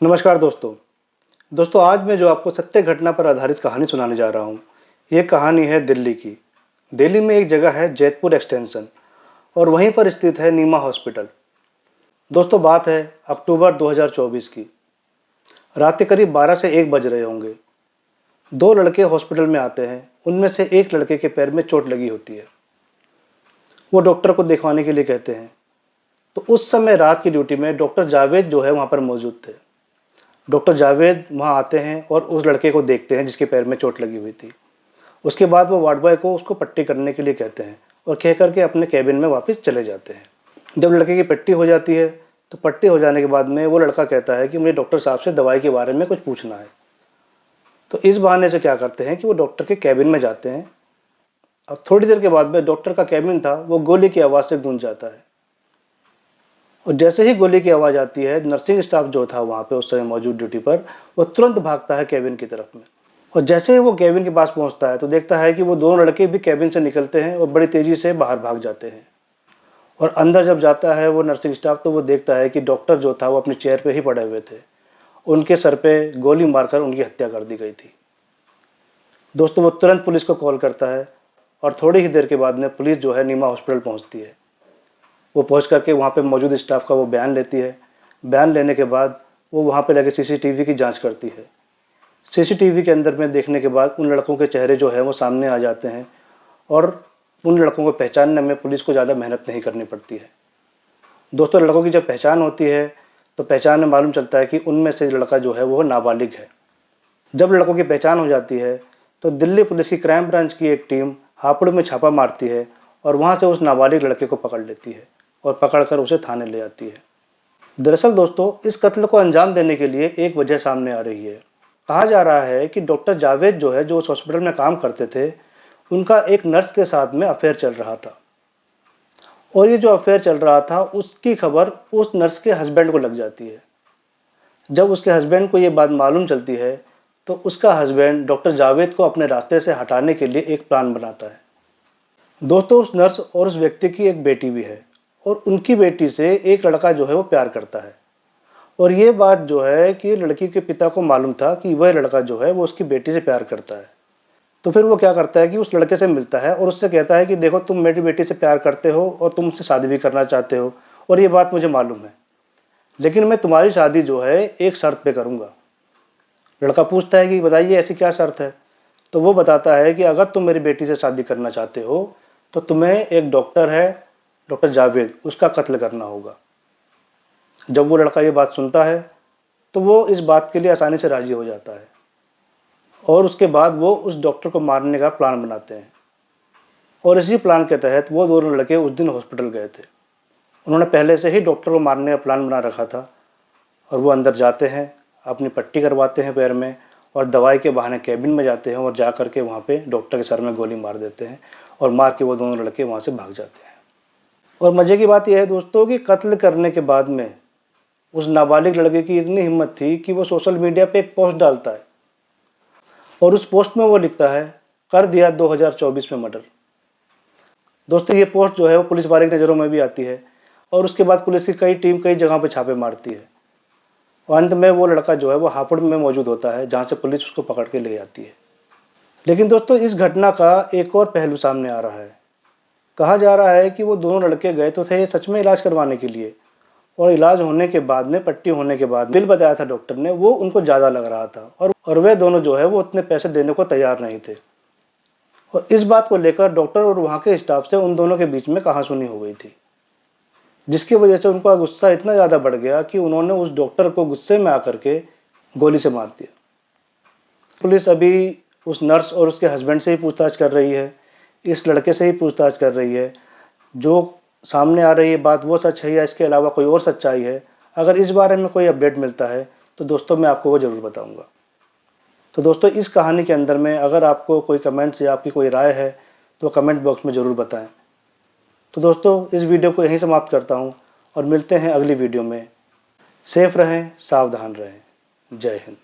नमस्कार दोस्तों आज मैं जो आपको सत्य घटना पर आधारित कहानी सुनाने जा रहा हूँ। ये कहानी है दिल्ली की। दिल्ली में एक जगह है जैतपुर एक्सटेंशन और वहीं पर स्थित है नीमा हॉस्पिटल। दोस्तों बात है अक्टूबर 2024 की। रात के करीब 12 से 1 बज रहे होंगे। दो लड़के हॉस्पिटल में आते हैं। उनमें से एक लड़के के पैर में चोट लगी होती है। वो डॉक्टर को दिखवाने के लिए कहते हैं। तो उस समय रात की ड्यूटी में डॉक्टर जावेद जो है वहाँ पर मौजूद थे। डॉक्टर जावेद वहाँ आते हैं और उस लड़के को देखते हैं जिसके पैर में चोट लगी हुई थी। उसके बाद वो वार्ड बॉय को उसको पट्टी करने के लिए कहते हैं और कह करके अपने कैबिन में वापस चले जाते हैं। जब लड़के की पट्टी हो जाती है तो पट्टी हो जाने के बाद में वो लड़का कहता है कि मुझे डॉक्टर साहब से दवाई के बारे में कुछ पूछना है। तो इस बहाने से क्या करते हैं कि वो डॉक्टर के कैबिन में जाते हैं। अब थोड़ी देर के बाद में डॉक्टर का कैबिन था वो गोली की आवाज़ से गूंज जाता है। और जैसे ही गोली की आवाज़ आती है नर्सिंग स्टाफ जो था वहाँ पे उस समय मौजूद ड्यूटी पर वो तुरंत भागता है कैबिन की तरफ में। और जैसे ही वो कैबिन के पास पहुँचता है तो देखता है कि वो दोनों लड़के भी कैबिन से निकलते हैं और बड़ी तेज़ी से बाहर भाग जाते हैं। और अंदर जब जाता है वो नर्सिंग स्टाफ तो वो देखता है कि डॉक्टर जो था वो अपनी चेयर पे ही पड़े हुए थे। उनके सर पे गोली मारकर उनकी हत्या कर दी गई थी। दोस्तों वो तुरंत पुलिस को कॉल करता है और थोड़ी ही देर के बाद में पुलिस जो है नीमा हॉस्पिटल पहुँचती है। वो पहुंच करके वहाँ पे मौजूद स्टाफ का वो बयान लेती है। बयान लेने के बाद वो वहाँ पे लगे सीसीटीवी की जांच करती है। सीसीटीवी के अंदर में देखने के बाद उन लड़कों के चेहरे जो है वो सामने आ जाते हैं और उन लड़कों को पहचानने में पुलिस को ज़्यादा मेहनत नहीं करनी पड़ती है। दोस्तों लड़कों की जब पहचान होती है तो पहचान में मालूम चलता है कि उनमें से लड़का जो है वो नाबालिग है। जब लड़कों की पहचान हो जाती है तो दिल्ली पुलिस की क्राइम ब्रांच की एक टीम हापुड़ में छापा मारती है और वहाँ से उस नाबालिग लड़के को पकड़ लेती है और पकड़कर उसे थाने ले जाती है। दरअसल दोस्तों इस कत्ल को अंजाम देने के लिए एक वजह सामने आ रही है। कहा जा रहा है कि डॉक्टर जावेद जो है जो उस हॉस्पिटल में काम करते थे उनका एक नर्स के साथ में अफेयर चल रहा था। और ये जो अफेयर चल रहा था उसकी खबर उस नर्स के हस्बैंड को लग जाती है। जब उसके हस्बैंड को ये बात मालूम चलती है तो उसका हस्बैंड डॉक्टर जावेद को अपने रास्ते से हटाने के लिए एक प्लान बनाता है। दोस्तों उस नर्स और उस व्यक्ति की एक बेटी भी है और उनकी बेटी से एक लड़का जो है वो प्यार करता है। और ये बात जो है कि लड़की के पिता को मालूम था कि वह लड़का जो है वो उसकी बेटी से प्यार करता है। तो फिर वो क्या करता है कि उस लड़के से मिलता है और उससे कहता है कि देखो तुम मेरी बेटी से प्यार करते हो और तुम उससे शादी भी करना चाहते हो और ये बात मुझे मालूम है, लेकिन मैं तुम्हारी शादी जो है एक शर्त पे करूँगा। लड़का पूछता है कि बताइए ऐसी क्या शर्त है। तो वो बताता है कि अगर तुम मेरी बेटी से शादी करना चाहते हो तो तुम्हें एक डॉक्टर है डॉक्टर जावेद उसका कत्ल करना होगा। जब वो लड़का ये बात सुनता है तो वो इस बात के लिए आसानी से राज़ी हो जाता है और उसके बाद वो उस डॉक्टर को मारने का प्लान बनाते हैं। और इसी प्लान के तहत वो दोनों लड़के उस दिन हॉस्पिटल गए थे। उन्होंने पहले से ही डॉक्टर को मारने का प्लान बना रखा था और वो अंदर जाते हैं, अपनी पट्टी करवाते हैं पैर में और दवाई के बहाने कैबिन में जाते हैं और जा कर के वहाँ पे डॉक्टर के सर में गोली मार देते हैं और मार के वो दोनों लड़के वहाँ से भाग जाते हैं। और मज़े की बात यह है दोस्तों कि कत्ल करने के बाद में उस नाबालिग लड़के की इतनी हिम्मत थी कि वो सोशल मीडिया पे एक पोस्ट डालता है और उस पोस्ट में वो लिखता है कर दिया 2024 में मर्डर। दोस्तों ये पोस्ट जो है वो पुलिस वाले की नज़रों में भी आती है और उसके बाद पुलिस की कई टीम कई जगह पे छापे मारती है और अंत में वो लड़का जो है वो हापुड़ में मौजूद होता है जहाँ से पुलिस उसको पकड़ के ले जाती है। लेकिन दोस्तों इस घटना का एक और पहलू सामने आ रहा है। कहा जा रहा है कि वो दोनों लड़के गए तो थे सच में इलाज करवाने के लिए और इलाज होने के बाद में पट्टी होने के बाद बिल बताया था डॉक्टर ने वो उनको ज़्यादा लग रहा था और वे दोनों जो है वो उतने पैसे देने को तैयार नहीं थे। और इस बात को लेकर डॉक्टर और वहाँ के स्टाफ से उन दोनों के बीच में कहासुनी हो गई थी, जिसकी वजह से उनका गुस्सा इतना ज़्यादा बढ़ गया कि उन्होंने उस डॉक्टर को गुस्से में आकर के गोली से मार दिया। पुलिस अभी उस नर्स और उसके हस्बैंड से ही पूछताछ कर रही है, इस लड़के से ही पूछताछ कर रही है। जो सामने आ रही है बात वो सच है या इसके अलावा कोई और सच्चाई है, अगर इस बारे में कोई अपडेट मिलता है तो दोस्तों मैं आपको वो ज़रूर बताऊंगा। तो दोस्तों इस कहानी के अंदर में अगर आपको कोई कमेंट्स या आपकी कोई राय है तो कमेंट बॉक्स में ज़रूर बताएं। तो दोस्तों इस वीडियो को यहीं समाप्त करता हूं और मिलते हैं अगली वीडियो में। सेफ रहें, सावधान रहें। जय हिंद।